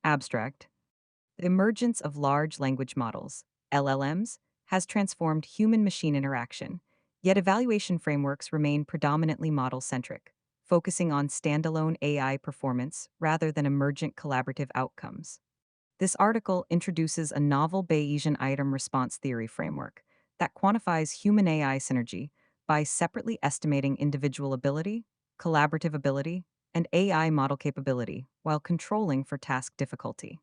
Abstract. The emergence of large language models, LLMs, has transformed human-machine interaction, yet evaluation frameworks remain predominantly model-centric, focusing on standalone AI performance rather than emergent collaborative outcomes. This article introduces a novel Bayesian Item Response Theory framework that quantifies human AI synergy by separately estimating individual ability, collaborative ability, and AI model capability while controlling for task difficulty.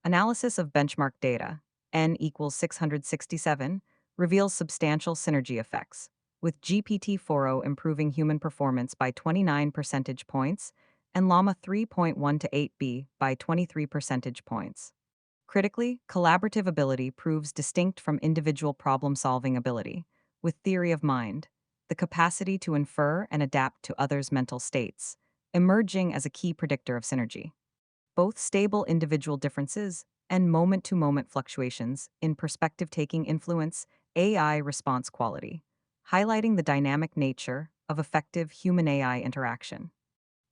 Analysis of benchmark data, n equals 667, reveals substantial synergy effects, with GPT-4o improving human performance by 29 percentage points and Llama 3.1 to 8b by 23 percentage points. Critically, collaborative ability proves distinct from individual problem-solving ability, with theory of mind, the capacity to infer and adapt to others' mental states, emerging as a key predictor of synergy. Both stable individual differences and moment-to-moment fluctuations in perspective-taking influence AI response quality, highlighting the dynamic nature of effective human-AI interaction.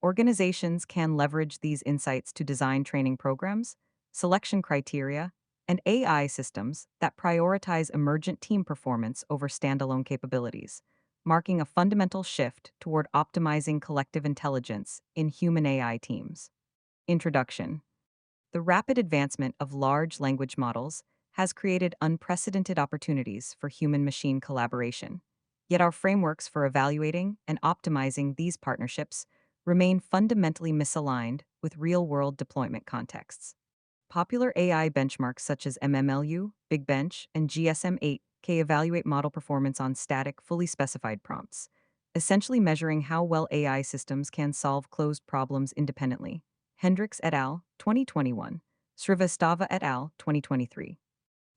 Organizations can leverage these insights to design training programs, selection criteria, and AI systems that prioritize emergent team performance over standalone capabilities, marking a fundamental shift toward optimizing collective intelligence in human AI teams. Introduction. The rapid advancement of large language models has created unprecedented opportunities for human-machine collaboration. Yet our frameworks for evaluating and optimizing these partnerships remain fundamentally misaligned with real-world deployment contexts. Popular AI benchmarks such as MMLU, Big Bench, and GSM-8K evaluate model performance on static, fully specified prompts, essentially measuring how well AI systems can solve closed problems independently. Hendricks et al., 2021, Srivastava et al., 2023.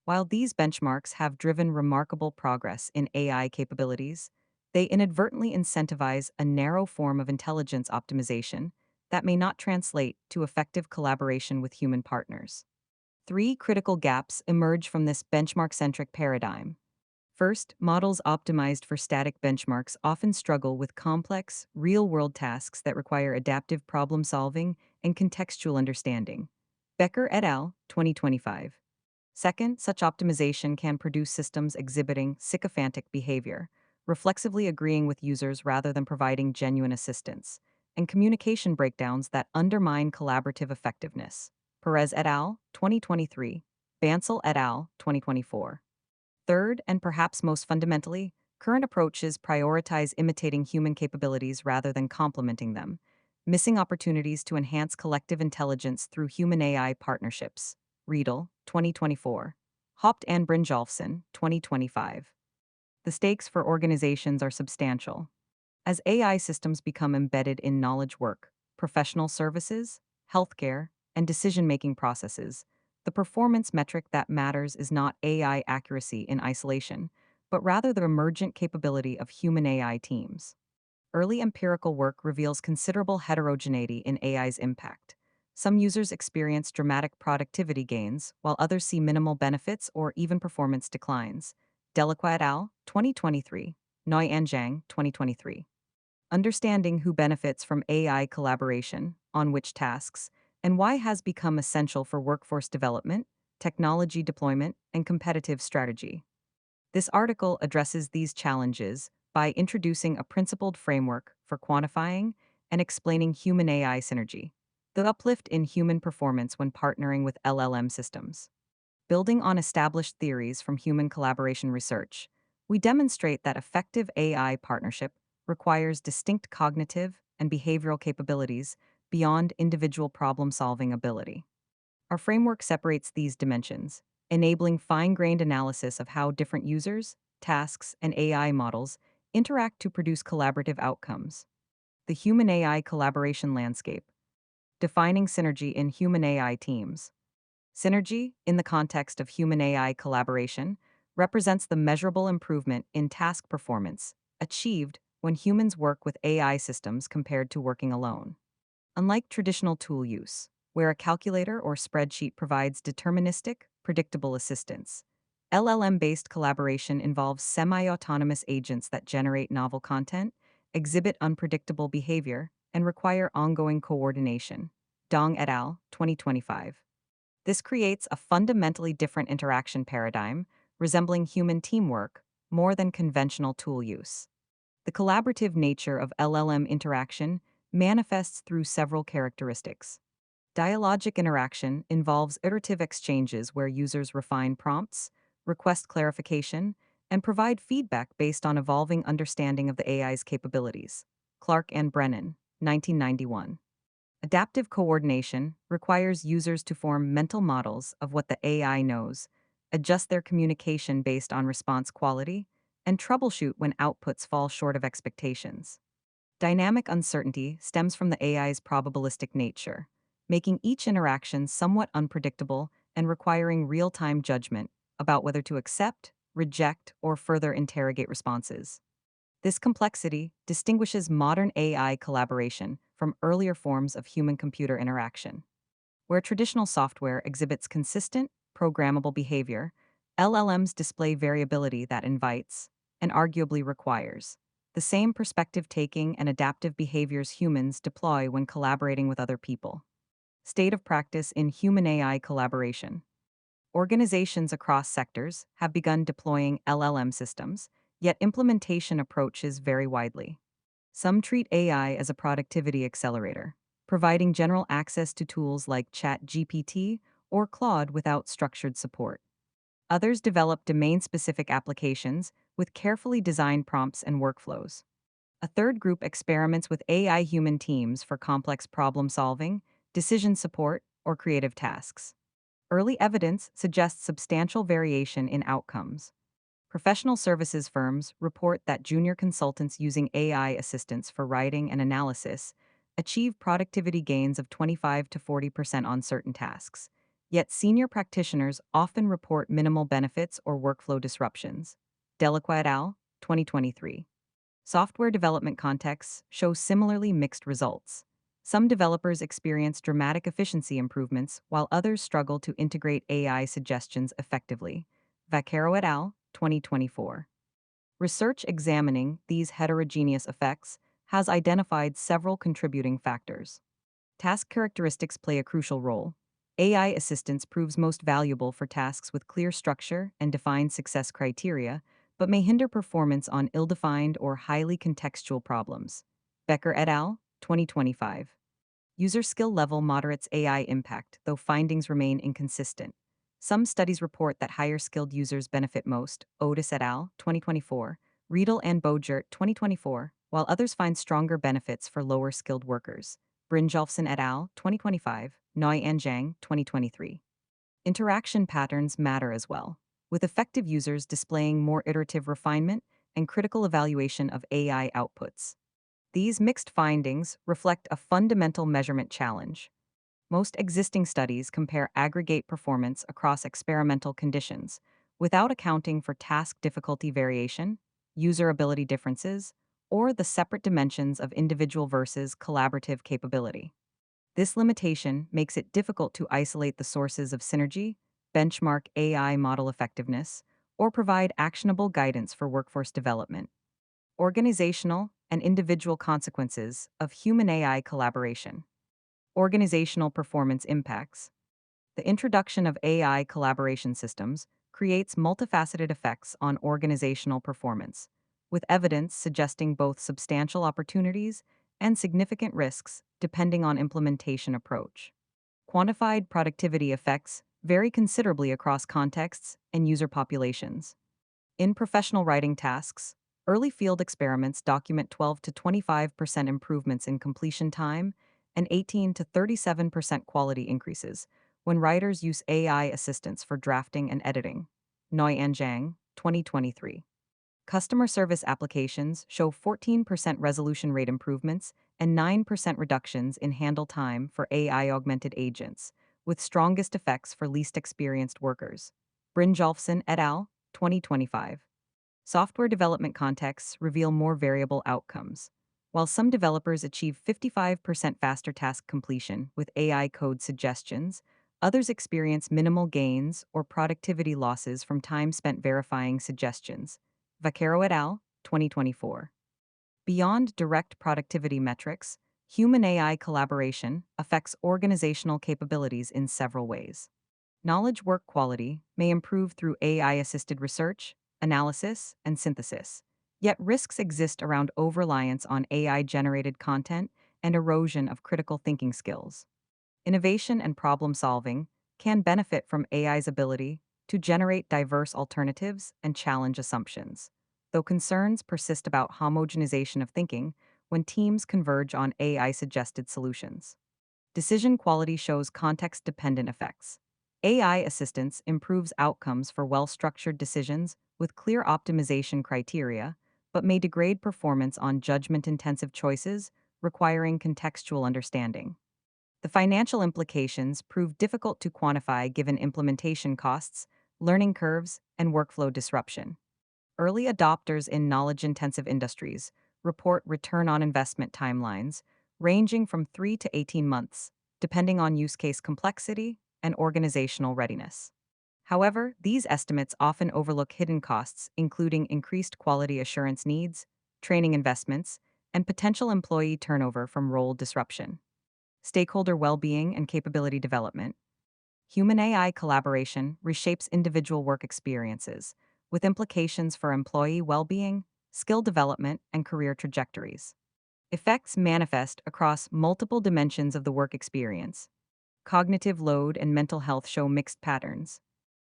While these benchmarks have driven remarkable progress in AI capabilities, they inadvertently incentivize a narrow form of intelligence optimization that may not translate to effective collaboration with human partners. Three critical gaps emerge from this benchmark-centric paradigm. First, models optimized for static benchmarks often struggle with complex, real-world tasks that require adaptive problem-solving and contextual understanding. Becker et al., 2025. Second, such optimization can produce systems exhibiting sycophantic behavior, reflexively agreeing with users rather than providing genuine assistance, and communication breakdowns that undermine collaborative effectiveness. Perez et al., 2023. Bansal et al., 2024. Third, and perhaps most fundamentally, current approaches prioritize imitating human capabilities rather than complementing them, missing opportunities to enhance collective intelligence through human-AI partnerships. Riedel, 2024. Haupt and Brynjolfsson, 2025. The stakes for organizations are substantial. As AI systems become embedded in knowledge work, professional services, healthcare, and decision-making processes, the performance metric that matters is not AI accuracy in isolation, but rather the emergent capability of human AI teams. Early empirical work reveals considerable heterogeneity in AI's impact. Some users experience dramatic productivity gains, while others see minimal benefits or even performance declines. Delacroix et al., 2023. Noi and Zhang, 2023. Understanding who benefits from AI collaboration, on which tasks, and why has become essential for workforce development, technology deployment, and competitive strategy. This article addresses these challenges by introducing a principled framework for quantifying and explaining human AI synergy, the uplift in human performance when partnering with LLM systems. Building on established theories from human collaboration research, we demonstrate that effective AI partnership requires distinct cognitive and behavioral capabilities beyond individual problem-solving ability. Our framework separates these dimensions, enabling fine-grained analysis of how different users, tasks, and AI models interact to produce collaborative outcomes. The human-AI collaboration landscape. Defining synergy in human-AI teams. Synergy, in the context of human-AI collaboration, represents the measurable improvement in task performance achieved when humans work with AI systems compared to working alone. Unlike traditional tool use, where a calculator or spreadsheet provides deterministic, predictable assistance, LLM-based collaboration involves semi-autonomous agents that generate novel content, exhibit unpredictable behavior, and require ongoing coordination. Dong et al., 2025. This creates a fundamentally different interaction paradigm, resembling human teamwork more than conventional tool use. The collaborative nature of LLM interaction manifests through several characteristics. Dialogic interaction involves iterative exchanges where users refine prompts, request clarification, and provide feedback based on evolving understanding of the AI's capabilities. Clark and Brennan, 1991. Adaptive coordination requires users to form mental models of what the AI knows, adjust their communication based on response quality, and troubleshoot when outputs fall short of expectations. Dynamic uncertainty stems from the AI's probabilistic nature, making each interaction somewhat unpredictable and requiring real time judgment about whether to accept, reject, or further interrogate responses. This complexity distinguishes modern AI collaboration from earlier forms of human computer interaction. Where traditional software exhibits consistent, programmable behavior, LLMs display variability that invites, and arguably requires, the same perspective taking and adaptive behaviors humans deploy when collaborating with other people. State of practice in human AI collaboration. Organizations across sectors have begun deploying LLM systems, yet implementation approaches vary widely. Some treat AI as a productivity accelerator, providing general access to tools like ChatGPT or Claude without structured support. Others develop domain specific applications with carefully designed prompts and workflows. A third group experiments with AI human teams for complex problem solving, decision support, or creative tasks. Early evidence suggests substantial variation in outcomes. Professional services firms report that junior consultants using AI assistants for writing and analysis achieve productivity gains of 25 to 40% on certain tasks. Yet senior practitioners often report minimal benefits or workflow disruptions. Delacroix et al., 2023. Software development contexts show similarly mixed results. Some developers experience dramatic efficiency improvements, while others struggle to integrate AI suggestions effectively. Vaccaro et al., 2024. Research examining these heterogeneous effects has identified several contributing factors. Task characteristics play a crucial role. AI assistance proves most valuable for tasks with clear structure and defined success criteria, but may hinder performance on ill-defined or highly contextual problems. Becker et al., 2025. User skill level moderates AI impact, though findings remain inconsistent. Some studies report that higher skilled users benefit most, Otis et al., 2024, Riedel and Bogert, 2024, while others find stronger benefits for lower skilled workers. Brynjolfsson et al., 2025, Noy and Zhang, 2023. Interaction patterns matter as well, with effective users displaying more iterative refinement and critical evaluation of AI outputs. These mixed findings reflect a fundamental measurement challenge. Most existing studies compare aggregate performance across experimental conditions without accounting for task difficulty variation, user ability differences, or the separate dimensions of individual versus collaborative capability. This limitation makes it difficult to isolate the sources of synergy, benchmark AI model effectiveness, or provide actionable guidance for workforce development. Organizational and individual consequences of human AI collaboration. Organizational performance impacts. The introduction of AI collaboration systems creates multifaceted effects on organizational performance, with evidence suggesting both substantial opportunities and significant risks depending on implementation approach. Quantified productivity effects vary considerably across contexts and user populations. In professional writing tasks, early field experiments document 12 to 25% improvements in completion time and 18 to 37% quality increases when writers use AI assistants for drafting and editing. Noy and Zhang, 2023. Customer service applications show 14% resolution rate improvements and 9% reductions in handle time for AI-augmented agents, with strongest effects for least experienced workers. Brynjolfsson et al., 2025. Software development contexts reveal more variable outcomes. While some developers achieve 55% faster task completion with AI code suggestions, others experience minimal gains or productivity losses from time spent verifying suggestions. Vaccaro et al., 2024. Beyond direct productivity metrics, Human AI collaboration affects organizational capabilities in several ways. Knowledge work quality may improve through AI assisted research, analysis, and synthesis. Yet risks exist around over-reliance on AI generated content and erosion of critical thinking skills. Innovation and problem solving can benefit from AI's ability to generate diverse alternatives and challenge assumptions, though concerns persist about homogenization of thinking when teams converge on AI suggested solutions. Decision quality shows context dependent effects. AI assistance improves outcomes for well structured decisions with clear optimization criteria, but may degrade performance on judgment intensive choices requiring contextual understanding. The financial implications prove difficult to quantify given implementation costs, learning curves, and workflow disruption. Early adopters in knowledge intensive industries report return on investment timelines ranging from 3 to 18 months, depending on use case complexity and organizational readiness. However, these estimates often overlook hidden costs, including increased quality assurance needs, training investments, and potential employee turnover from role disruption. Stakeholder well being and capability development. Human AI collaboration reshapes individual work experiences, with implications for employee well being, skill development, and career trajectories. Effects manifest across multiple dimensions of the work experience. Cognitive load and mental health show mixed patterns.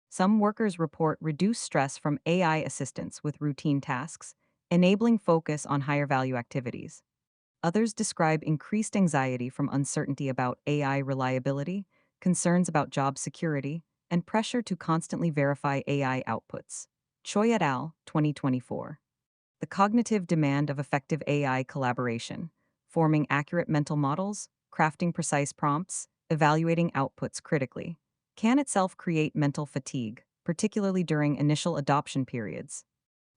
Some workers report reduced stress from AI assistance with routine tasks, enabling focus on higher value activities. Others describe increased anxiety from uncertainty about AI reliability, concerns about job security, and pressure to constantly verify AI outputs. Choi et al., 2024. The cognitive demand of effective AI collaboration, forming accurate mental models, crafting precise prompts, evaluating outputs critically, can itself create mental fatigue, particularly during initial adoption periods.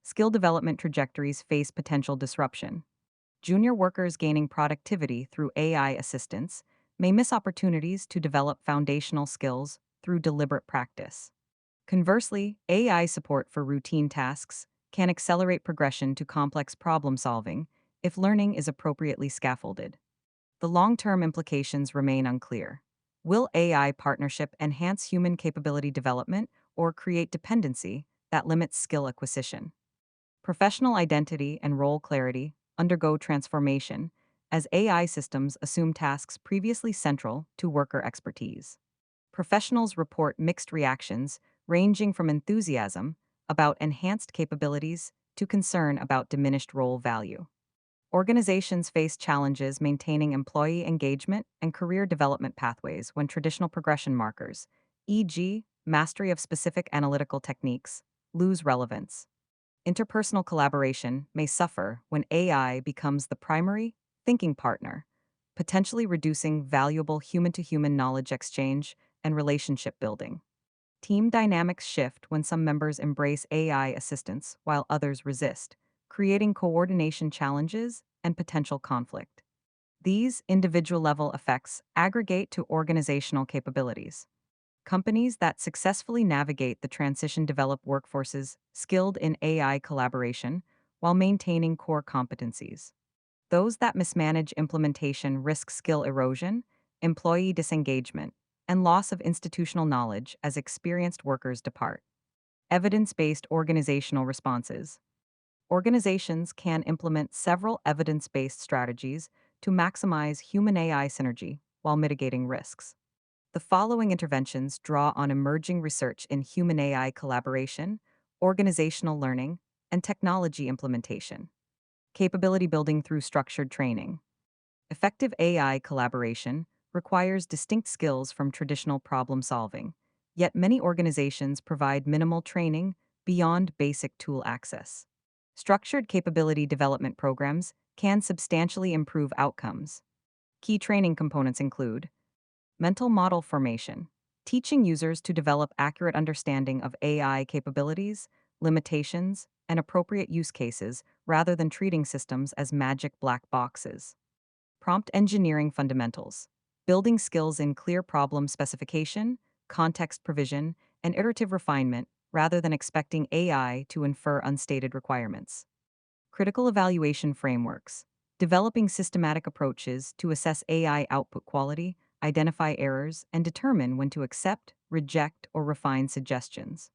Skill development trajectories face potential disruption. Junior workers gaining productivity through AI assistance may miss opportunities to develop foundational skills through deliberate practice. Conversely, AI support for routine tasks can accelerate progression to complex problem solving if learning is appropriately scaffolded. The long term implications remain unclear. Will AI partnership enhance human capability development or create dependency that limits skill acquisition? Professional identity and role clarity undergo transformation as AI systems assume tasks previously central to worker expertise. Professionals report mixed reactions, ranging from enthusiasm about enhanced capabilities to concern about diminished role value. Organizations face challenges maintaining employee engagement and career development pathways when traditional progression markers, e.g., mastery of specific analytical techniques, lose relevance. Interpersonal collaboration may suffer when AI becomes the primary thinking partner, potentially reducing valuable human to human knowledge exchange and relationship building. Team dynamics shift when some members embrace AI assistance while others resist, creating coordination challenges and potential conflict. These individual level effects aggregate to organizational capabilities. Companies that successfully navigate the transition develop workforces skilled in AI collaboration while maintaining core competencies. Those that mismanage implementation risk skill erosion, employee disengagement, and loss of institutional knowledge as experienced workers depart. Evidence based organizational responses. Organizations can implement several evidence based strategies to maximize human AI synergy while mitigating risks. The following interventions draw on emerging research in human AI collaboration, organizational learning, and technology implementation. Capability building through structured training. Effective AI collaboration requires distinct skills from traditional problem solving, yet many organizations provide minimal training beyond basic tool access. Structured capability development programs can substantially improve outcomes. Key training components include mental model formation, teaching users to develop accurate understanding of AI capabilities, limitations, and appropriate use cases rather than treating systems as magic black boxes. Prompt engineering fundamentals, building skills in clear problem specification, context provision, and iterative refinement rather than expecting AI to infer unstated requirements. Critical evaluation frameworks, developing systematic approaches to assess AI output quality, identify errors, and determine when to accept, reject, or refine suggestions.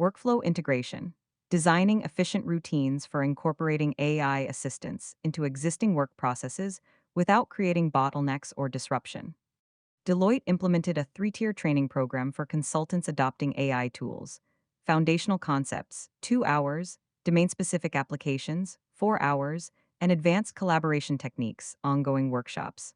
Workflow integration, designing efficient routines for incorporating AI assistance into existing work processes without creating bottlenecks or disruption. Deloitte implemented a three-tier training program for consultants adopting AI tools. Foundational concepts, 2 hours, domain-specific applications, 4 hours, and advanced collaboration techniques, ongoing workshops.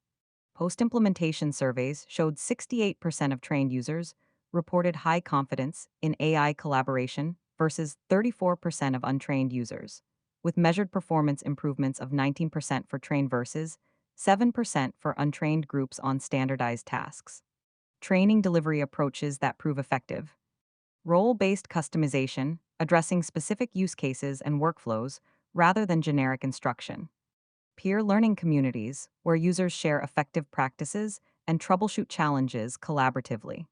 Post-implementation surveys showed 68% of trained users reported high confidence in AI collaboration versus 34% of untrained users, with measured performance improvements of 19% for trained versus 7% for untrained groups on standardized tasks. Training delivery approaches that prove effective. Role-based customization, addressing specific use cases and workflows rather than generic instruction. Peer learning communities, where users share effective practices and troubleshoot challenges collaboratively.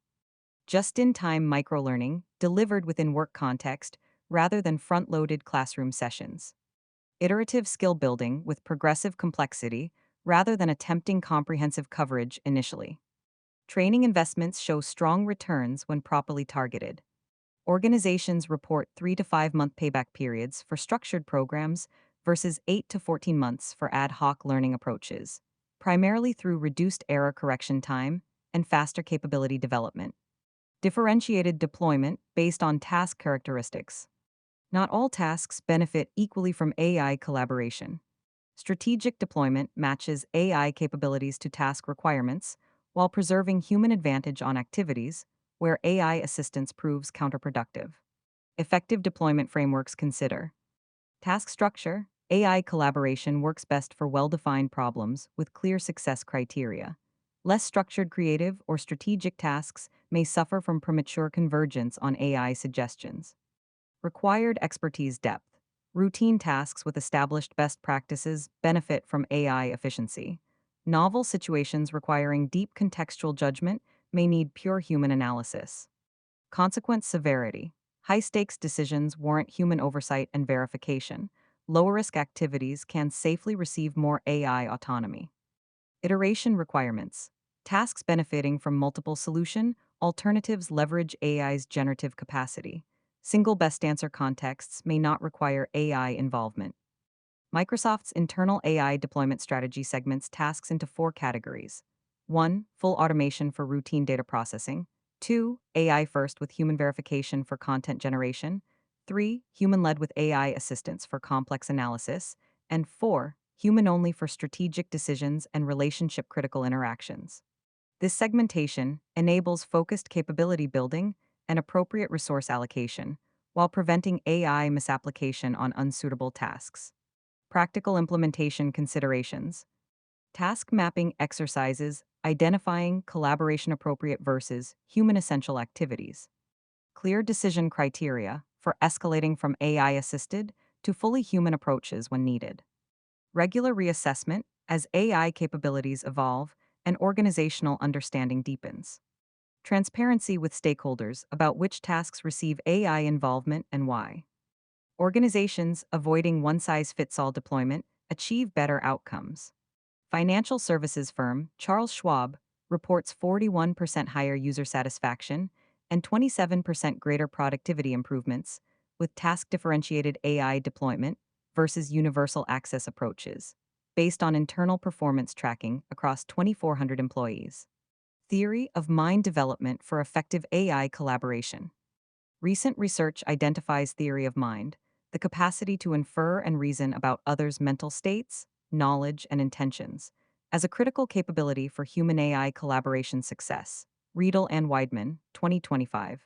Just-in-time microlearning, delivered within work context rather than front-loaded classroom sessions. Iterative skill building with progressive complexity rather than attempting comprehensive coverage initially. Training investments show strong returns when properly targeted. Organizations report 3 to 5 month payback periods for structured programs versus 8 to 14 months for ad hoc learning approaches, primarily through reduced error correction time and faster capability development. Differentiated deployment based on task characteristics. Not all tasks benefit equally from AI collaboration. Strategic deployment matches AI capabilities to task requirements while preserving human advantage on activities where AI assistance proves counterproductive. Effective deployment frameworks consider task structure. AI collaboration works best for well-defined problems with clear success criteria. Less structured creative or strategic tasks may suffer from premature convergence on AI suggestions. Required expertise depth. Routine tasks with established best practices benefit from AI efficiency. Novel situations requiring deep contextual judgment may need pure human analysis. Consequence severity. High-stakes decisions warrant human oversight and verification. Lower-risk activities can safely receive more AI autonomy. Iteration requirements. Tasks benefiting from multiple solution alternatives leverage AI's generative capacity. Single best answer contexts may not require AI involvement. Microsoft's internal AI deployment strategy segments tasks into 4 categories. 1. Full automation for routine data processing. 2. AI first with human verification for content generation. 3. Human-led with AI assistance for complex analysis. And 4. Human-only for strategic decisions and relationship-critical interactions. This segmentation enables focused capability building and appropriate resource allocation while preventing AI misapplication on unsuitable tasks. Practical implementation considerations. Task mapping exercises identifying collaboration appropriate versus human essential activities. Clear decision criteria for escalating from AI assisted to fully human approaches when needed. Regular reassessment as AI capabilities evolve and organizational understanding deepens. Transparency with stakeholders about which tasks receive AI involvement and why. Organizations avoiding one-size-fits-all deployment achieve better outcomes. Financial services firm Charles Schwab reports 41% higher user satisfaction and 27% greater productivity improvements with task-differentiated AI deployment versus universal access approaches, based on internal performance tracking across 2,400 employees. Theory of mind development for effective AI collaboration. Recent research identifies theory of mind, the capacity to infer and reason about others' mental states, knowledge, and intentions, as a critical capability for human AI collaboration success. Riedel and Weidman, 2025.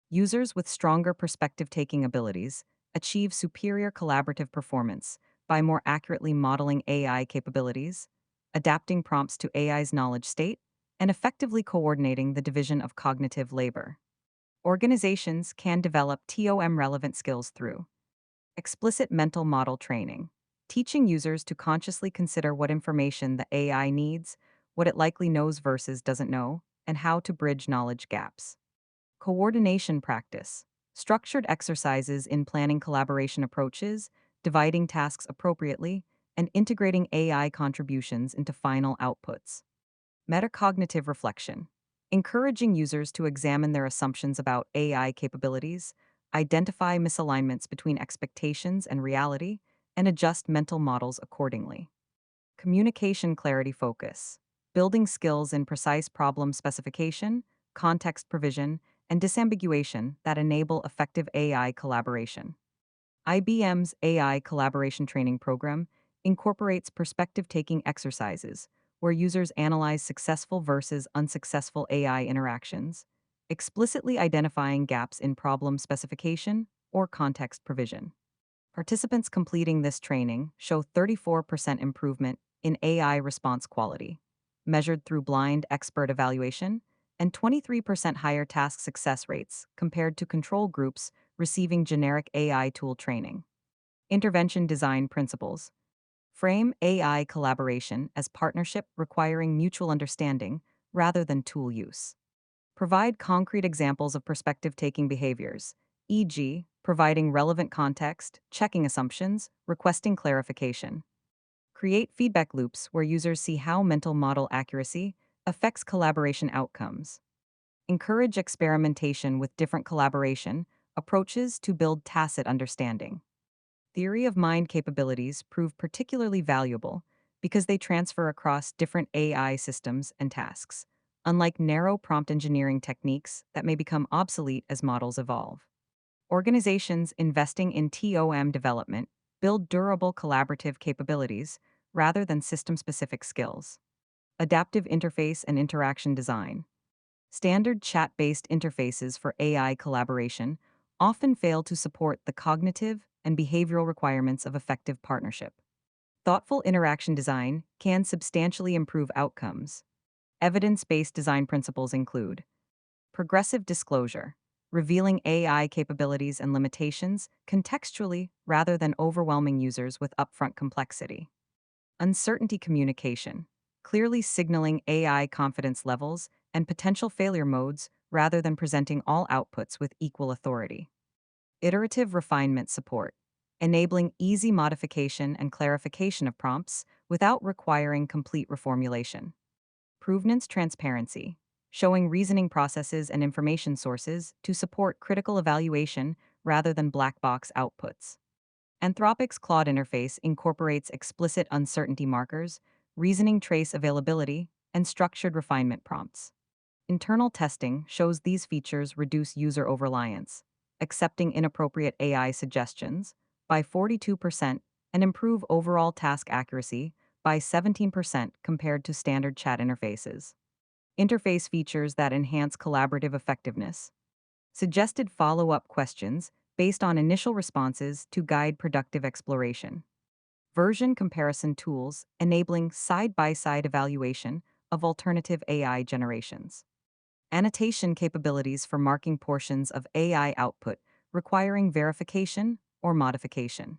Users with stronger perspective-taking abilities achieve superior collaborative performance by more accurately modeling AI capabilities, adapting prompts to AI's knowledge state, and effectively coordinating the division of cognitive labor. Organizations can develop TOM-relevant skills through explicit mental model training, teaching users to consciously consider what information the AI needs, what it likely knows versus doesn't know, and how to bridge knowledge gaps. Coordination practice, structured exercises in planning collaboration approaches, dividing tasks appropriately, and integrating AI contributions into final outputs. Metacognitive reflection, encouraging users to examine their assumptions about AI capabilities, identify misalignments between expectations and reality, and adjust mental models accordingly. Communication clarity focus, building skills in precise problem specification, context provision, and disambiguation that enable effective AI collaboration. IBM's AI collaboration training program incorporates perspective taking exercises where users analyze successful versus unsuccessful AI interactions, explicitly identifying gaps in problem specification or context provision. Participants completing this training show 34% improvement in AI response quality, measured through blind expert evaluation, and 23% higher task success rates compared to control groups receiving generic AI tool training. Intervention design principles frame AI collaboration as partnership requiring mutual understanding rather than tool use. Provide concrete examples of perspective taking behaviors, e.g., providing relevant context, checking assumptions, requesting clarification. Create feedback loops where users see how mental model accuracy affects collaboration outcomes. Encourage experimentation with different collaboration approaches to build tacit understanding. Theory of mind capabilities prove particularly valuable because they transfer across different AI systems and tasks, unlike narrow prompt engineering techniques that may become obsolete as models evolve. Organizations investing in TOM development build durable collaborative capabilities rather than system specific skills. Adaptive interface and interaction design. Standard chat based interfaces for AI collaboration often fail to support the cognitive and behavioral requirements of effective partnership. Thoughtful interaction design can substantially improve outcomes. Evidence based design principles include progressive disclosure, revealing AI capabilities and limitations contextually rather than overwhelming users with upfront complexity. Uncertainty communication, clearly signaling AI confidence levels and potential failure modes rather than presenting all outputs with equal authority. Iterative refinement support, enabling easy modification and clarification of prompts without requiring complete reformulation. Provenance transparency, showing reasoning processes and information sources to support critical evaluation rather than black box outputs. Anthropic's Claude interface incorporates explicit uncertainty markers, reasoning trace availability, and structured refinement prompts. Internal testing shows these features reduce user overreliance, accepting inappropriate AI suggestions by 42% and improve overall task accuracy by 17% compared to standard chat interfaces. Interface features that enhance collaborative effectiveness. Suggested follow up questions based on initial responses to guide productive exploration. Version comparison tools enabling side by side evaluation of alternative AI generations. Annotation capabilities for marking portions of AI output requiring verification or modification.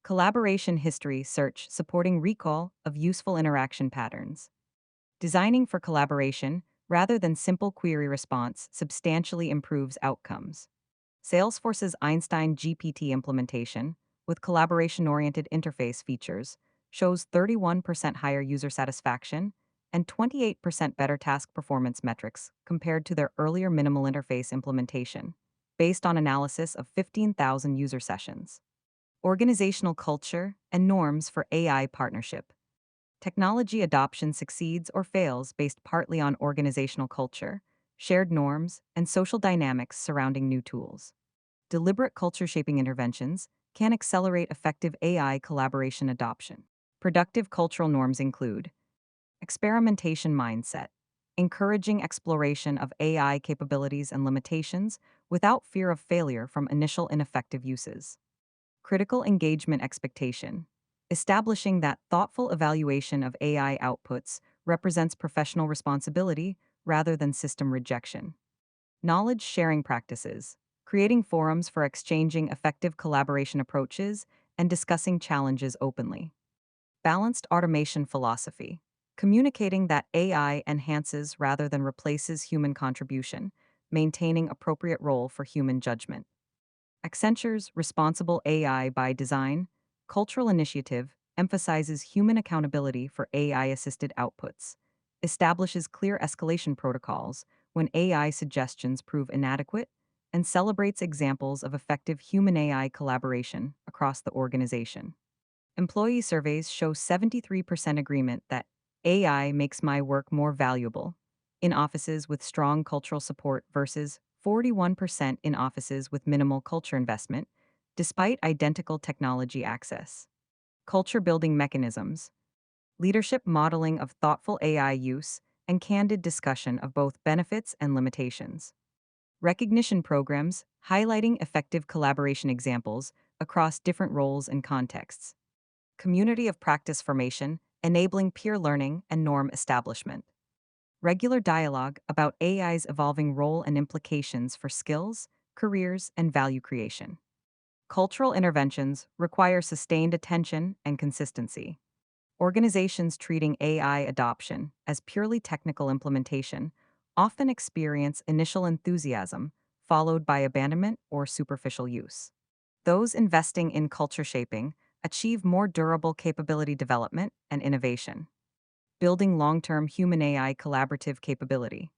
Collaboration history search supporting recall of useful interaction patterns. Designing for collaboration rather than simple query response substantially improves outcomes. Salesforce's Einstein GPT implementation, with collaboration oriented interface features, shows 31% higher user satisfaction and 28% better task performance metrics compared to their earlier minimal interface implementation, based on analysis of 15,000 user sessions. Organizational culture and norms for AI partnership. Technology adoption succeeds or fails based partly on organizational culture, shared norms, and social dynamics surrounding new tools. Deliberate culture shaping interventions can accelerate effective AI collaboration adoption. Productive cultural norms include experimentation mindset, encouraging exploration of AI capabilities and limitations without fear of failure from initial ineffective uses. Critical engagement expectation, establishing that thoughtful evaluation of AI outputs represents professional responsibility rather than system rejection. Knowledge sharing practices, creating forums for exchanging effective collaboration approaches and discussing challenges openly. Balanced automation philosophy, communicating that AI enhances rather than replaces human contribution, maintaining appropriate role for human judgment. Accenture's Responsible AI by Design cultural initiative emphasizes human accountability for AI assisted outputs, establishes clear escalation protocols when AI suggestions prove inadequate, and celebrates examples of effective human AI collaboration across the organization. Employee surveys show 73% agreement that AI makes my work more valuable in offices with strong cultural support versus 41% in offices with minimal culture investment, despite identical technology access. Culture building mechanisms, leadership modeling of thoughtful AI use, and candid discussion of both benefits and limitations. Recognition programs highlighting effective collaboration examples across different roles and contexts. Community of practice formation, enabling peer learning and norm establishment. Regular dialogue about AI's evolving role and implications for skills, careers, and value creation. Cultural interventions require sustained attention and consistency. Organizations treating AI adoption as purely technical implementation often experience initial enthusiasm, followed by abandonment or superficial use. Those investing in culture shaping achieve more durable capability development and innovation, building long term human AI collaborative capability.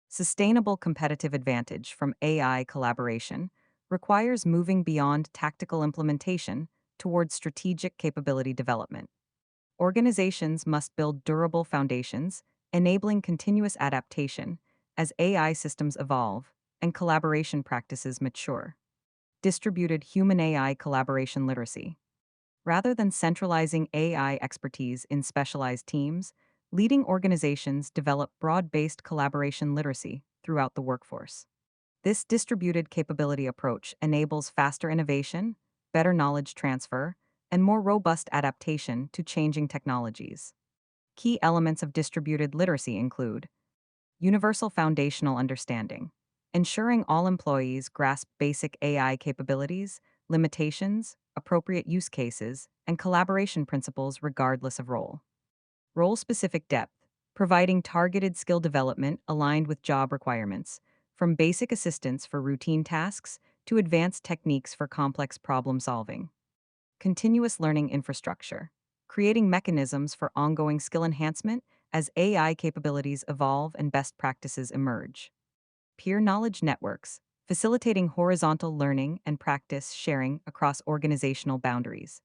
Sustainable competitive advantage from AI collaboration requires moving beyond tactical implementation towards strategic capability development. Organizations must build durable foundations, enabling continuous adaptation as AI systems evolve and collaboration practices mature. Distributed human AI collaboration literacy. Rather than centralizing AI expertise in specialized teams, leading organizations develop broad based collaboration literacy throughout the workforce. This distributed capability approach enables faster innovation, better knowledge transfer, and more robust adaptation to changing technologies. Key elements of distributed literacy include universal foundational understanding, ensuring all employees grasp basic AI capabilities, limitations, appropriate use cases, and collaboration principles regardless of role. Role specific depth, providing targeted skill development aligned with job requirements, from basic assistance for routine tasks to advanced techniques for complex problem solving. Continuous learning infrastructure, creating mechanisms for ongoing skill enhancement as AI capabilities evolve and best practices emerge. Peer knowledge networks, facilitating horizontal learning and practice sharing across organizational boundaries.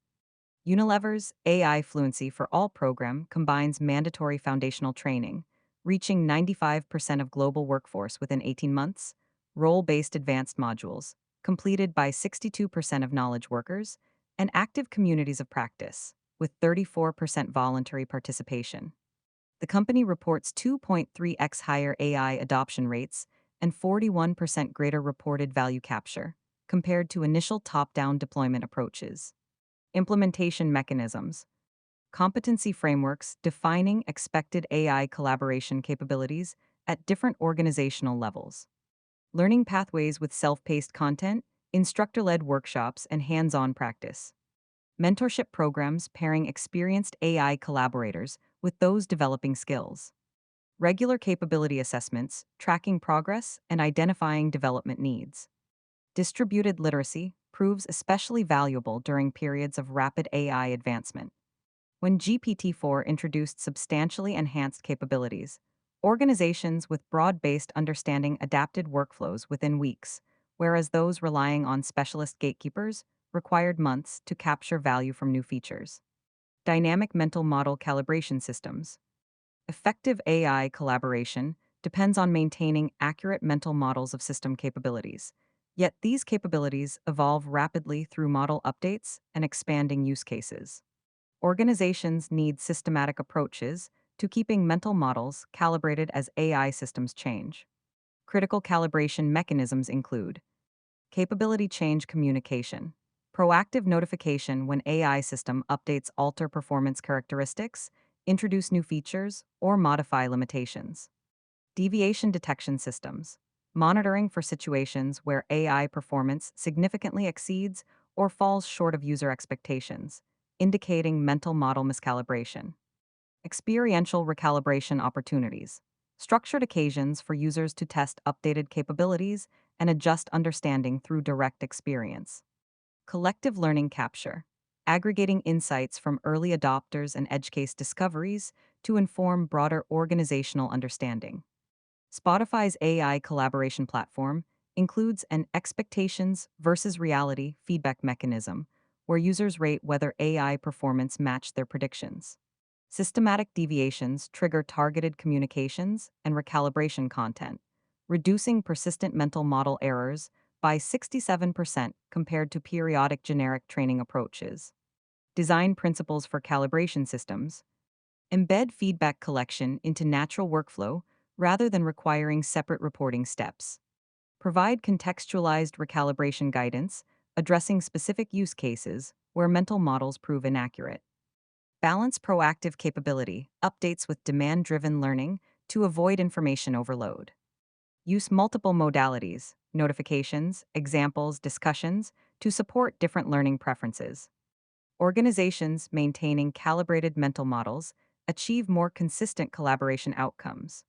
Unilever's AI Fluency for All program combines mandatory foundational training, reaching 95% of global workforce within 18 months, role-based advanced modules, completed by 62% of knowledge workers, and active communities of practice, with 34% voluntary participation. The company reports 2.3x higher AI adoption rates and 41% greater reported value capture, compared to initial top-down deployment approaches. Implementation mechanisms, competency frameworks defining expected AI collaboration capabilities at different organizational levels. Learning pathways with self-paced content, instructor-led workshops, and hands-on practice. Mentorship programs pairing experienced AI collaborators with those developing skills. Regular capability assessments, tracking progress, and identifying development needs. Distributed literacy proves especially valuable during periods of rapid AI advancement. When GPT-4 introduced substantially enhanced capabilities, organizations with broad-based understanding adapted workflows within weeks, whereas those relying on specialist gatekeepers required months to capture value from new features. Dynamic mental model calibration systems. Effective AI collaboration depends on maintaining accurate mental models of system capabilities. Yet these capabilities evolve rapidly through model updates and expanding use cases. Organizations need systematic approaches to keeping mental models calibrated as AI systems change. Critical calibration mechanisms include capability change communication, proactive notification when AI system updates alter performance characteristics, introduce new features, or modify limitations. Deviation detection systems, monitoring for situations where AI performance significantly exceeds or falls short of user expectations, indicating mental model miscalibration. Experiential recalibration opportunities, structured occasions for users to test updated capabilities and adjust understanding through direct experience. Collective learning capture, aggregating insights from early adopters and edge case discoveries to inform broader organizational understanding. Spotify's AI collaboration platform includes an expectations versus reality feedback mechanism where users rate whether AI performance matched their predictions. Systematic deviations trigger targeted communications and recalibration content, reducing persistent mental model errors by 67% compared to periodic generic training approaches. Design principles for calibration systems. Embed feedback collection into natural workflow rather than requiring separate reporting steps. Provide contextualized recalibration guidance, addressing specific use cases where mental models prove inaccurate. Balance proactive capability, updates with demand driven learning to avoid information overload. Use multiple modalities, notifications, examples, discussions to support different learning preferences. Organizations maintaining calibrated mental models achieve more consistent collaboration outcomes.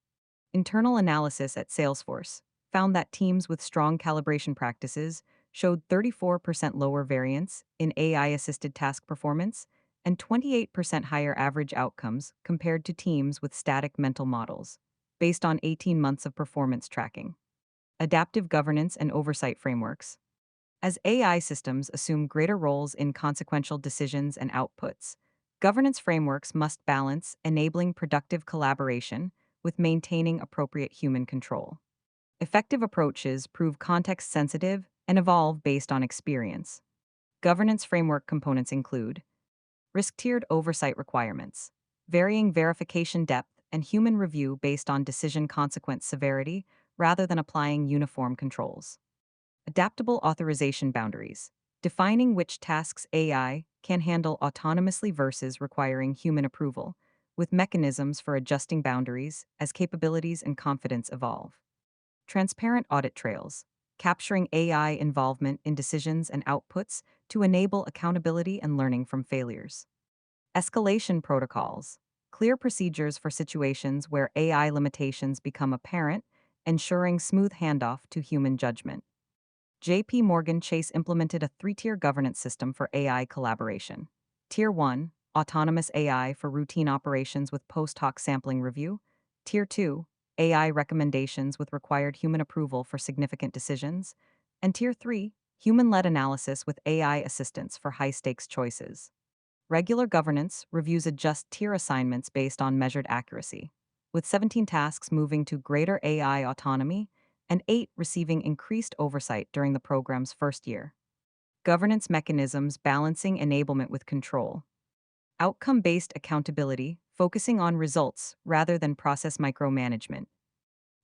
Internal analysis at Salesforce found that teams with strong calibration practices showed 34% lower variance in AI assisted task performance and 28% higher average outcomes compared to teams with static mental models, based on 18 months of performance tracking. Adaptive governance and oversight frameworks. As AI systems assume greater roles in consequential decisions and outputs, governance frameworks must balance enabling productive collaboration with maintaining appropriate human control. Effective approaches prove context sensitive and evolve based on experience. Governance framework components include risk tiered oversight requirements, varying verification depth and human review based on decision consequence severity rather than applying uniform controls. Adaptable authorization boundaries, defining which tasks AI can handle autonomously versus requiring human approval, with mechanisms for adjusting boundaries as capabilities and confidence evolve. Transparent audit trails, capturing AI involvement in decisions and outputs to enable accountability and learning from failures. Escalation protocols, clear procedures for situations where AI limitations become apparent, ensuring smooth handoff to human judgment. JP Morgan Chase implemented a three-tier governance system for AI collaboration. Tier 1, autonomous AI for routine operations with post-hoc sampling review. Tier 2, AI recommendations with required human approval for significant decisions. And Tier 3, human-led analysis with AI assistance for high-stakes choices. Regular governance reviews adjust tier assignments based on measured accuracy, with 17 tasks moving to greater AI autonomy and 8 receiving increased oversight during the program's first year. Governance mechanisms balancing enablement with control. Outcome based accountability, focusing on results rather than process micromanagement.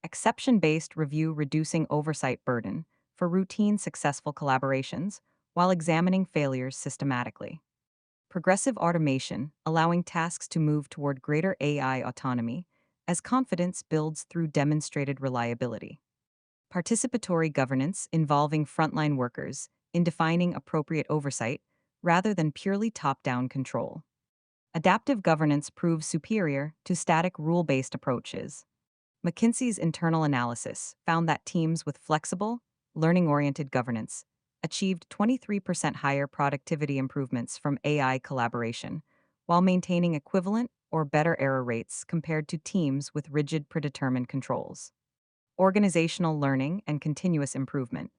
Exception based review, reducing oversight burden for routine successful collaborations while examining failures systematically. Progressive automation, allowing tasks to move toward greater AI autonomy as confidence builds through demonstrated reliability. Participatory governance, involving frontline workers in defining appropriate oversight rather than purely top down control. Adaptive governance proves superior to static rule based approaches. McKinsey's internal analysis found that teams with flexible, learning oriented governance achieved 23% higher productivity improvements from AI collaboration, while maintaining equivalent or better error rates compared to teams with rigid predetermined controls. Organizational learning and continuous improvement.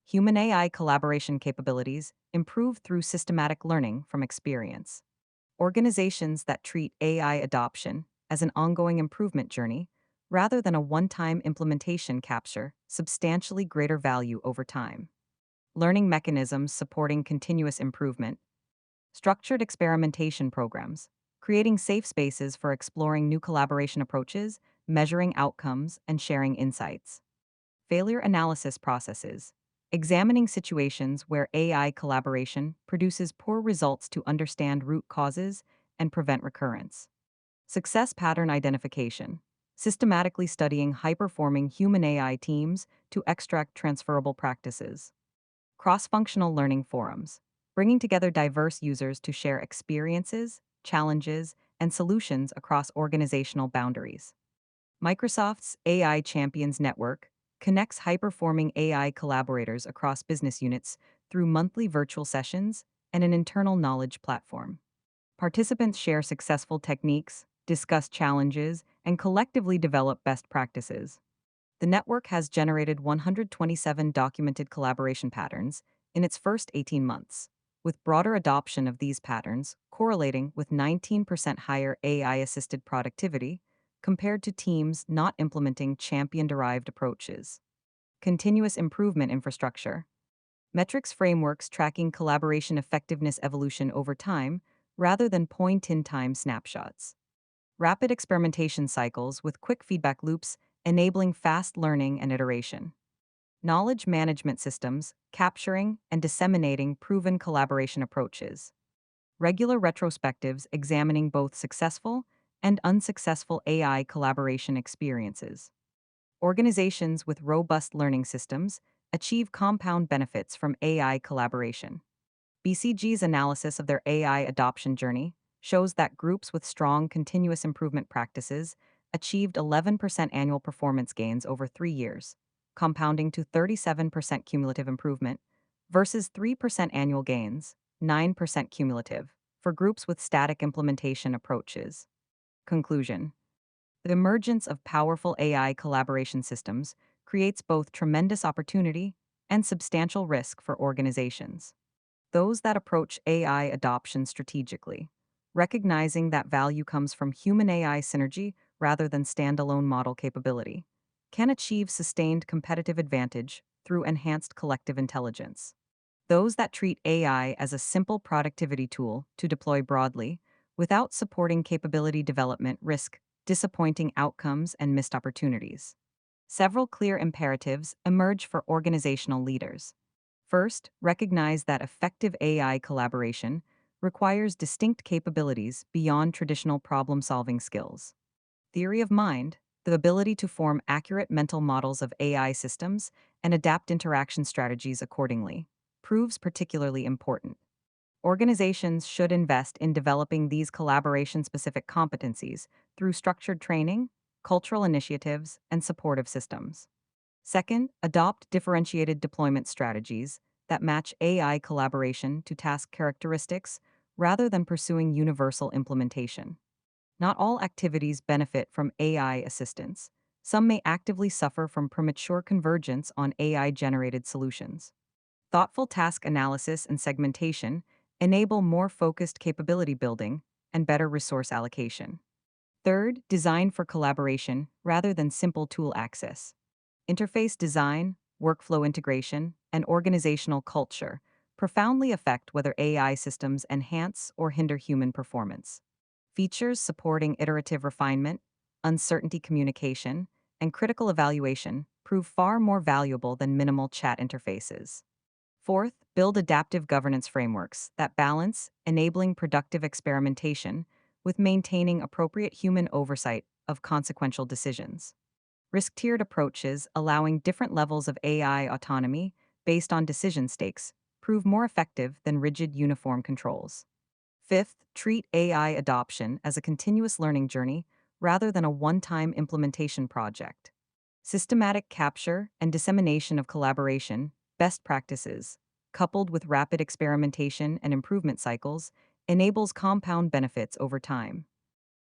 Human AI collaboration capabilities improve through systematic learning from experience. Organizations that treat AI adoption as an ongoing improvement journey rather than a one-time implementation capture substantially greater value over time. Learning mechanisms supporting continuous improvement. Structured experimentation programs, creating safe spaces for exploring new collaboration approaches, measuring outcomes, and sharing insights. Failure analysis processes, examining situations where AI collaboration produces poor results to understand root causes and prevent recurrence. Success pattern identification, systematically studying high-performing human AI teams to extract transferable practices. Cross-functional learning forums, bringing together diverse users to share experiences, challenges, and solutions across organizational boundaries. Microsoft's AI Champions Network connects high-performing AI collaborators across business units through monthly virtual sessions and an internal knowledge platform. Participants share successful techniques, discuss challenges, and collectively develop best practices. The network has generated 127 documented collaboration patterns in its first 18 months, with broader adoption of these patterns correlating with 19% higher AI assisted productivity compared to teams not implementing champion derived approaches. Continuous improvement infrastructure. Metrics frameworks tracking collaboration effectiveness evolution over time rather than point in time snapshots. Rapid experimentation cycles with quick feedback loops enabling fast learning and iteration. Knowledge management systems capturing and disseminating proven collaboration approaches. Regular retrospectives examining both successful and unsuccessful AI collaboration experiences. Organizations with robust learning systems achieve compound benefits from AI collaboration. BCG's analysis of their AI adoption journey shows that groups with strong continuous improvement practices achieved 11% annual performance gains over 3 years, compounding to 37% cumulative improvement, versus 3% annual gains, 9% cumulative, for groups with static implementation approaches. Conclusion. The emergence of powerful AI collaboration systems creates both tremendous opportunity and substantial risk for organizations. Those that approach AI adoption strategically, recognizing that value comes from human AI synergy rather than standalone model capability, can achieve sustained competitive advantage through enhanced collective intelligence. Those that treat AI as a simple productivity tool to deploy broadly, without supporting capability development, risk disappointing outcomes and missed opportunities. Several clear imperatives emerge for organizational leaders. First, recognize that effective AI collaboration requires distinct capabilities beyond traditional problem solving skills. Theory of mind, the ability to form accurate mental models of AI systems and adapt interaction strategies accordingly, proves particularly important. Organizations should invest in developing these collaboration specific competencies through structured training, cultural initiatives, and supportive systems. Second, adopt differentiated deployment strategies that match AI collaboration to task characteristics rather than pursuing universal implementation. Not all activities benefit from AI assistance. Some may actively suffer from premature convergence on AI generated solutions. Thoughtful task analysis and segmentation enable more focused capability building and better resource allocation. Third, design for collaboration rather than simple tool access. Interface design, workflow integration, and organizational culture profoundly affect whether AI systems enhance or hinder human performance. Features supporting iterative refinement, uncertainty communication, and critical evaluation prove far more valuable than minimal chat interfaces. Fourth, build adaptive governance frameworks that balance enabling productive experimentation with maintaining appropriate human oversight of consequential decisions. Risk-tiered approaches allowing different levels of AI autonomy based on decision stakes prove more effective than rigid uniform controls. Fifth, treat AI adoption as a continuous learning journey rather than a one-time implementation project. Systematic capture and dissemination of collaboration, best practices, coupled with rapid experimentation and improvement cycles, enables compound benefits over time.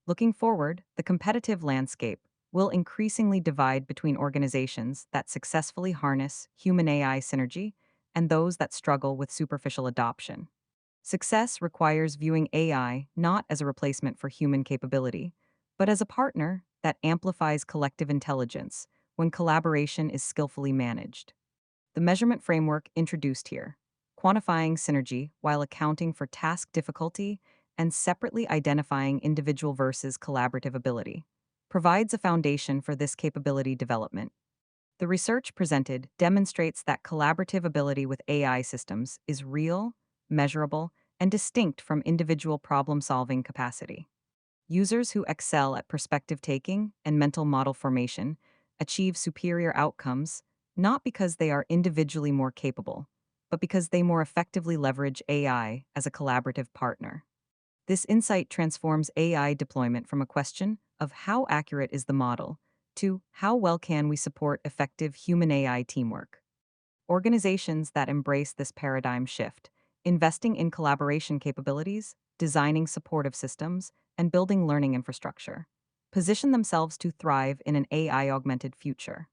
Looking forward, the competitive landscape will increasingly divide between organizations that successfully harness human AI synergy and those that struggle with superficial adoption. Success requires viewing AI not as a replacement for human capability, but as a partner that amplifies collective intelligence when collaboration is skillfully managed. The measurement framework introduced here, quantifying synergy while accounting for task difficulty and separately identifying individual versus collaborative ability, provides a foundation for this capability development. The research presented demonstrates that collaborative ability with AI systems is real, measurable, and distinct from individual problem-solving capacity. Users who excel at perspective taking and mental model formation achieve superior outcomes not because they are individually more capable, but because they more effectively leverage AI as a collaborative partner. This insight transforms AI deployment from a question of how accurate is the model to how well can we support effective human AI teamwork. Organizations that embrace this paradigm shift investing in collaboration capabilities, designing supportive systems, and building learning infrastructure position themselves to thrive in an AI augmented future.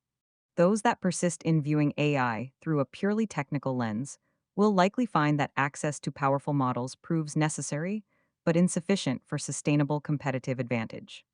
Those that persist in viewing AI through a purely technical lens will likely find that access to powerful models proves necessary but insufficient for sustainable competitive advantage.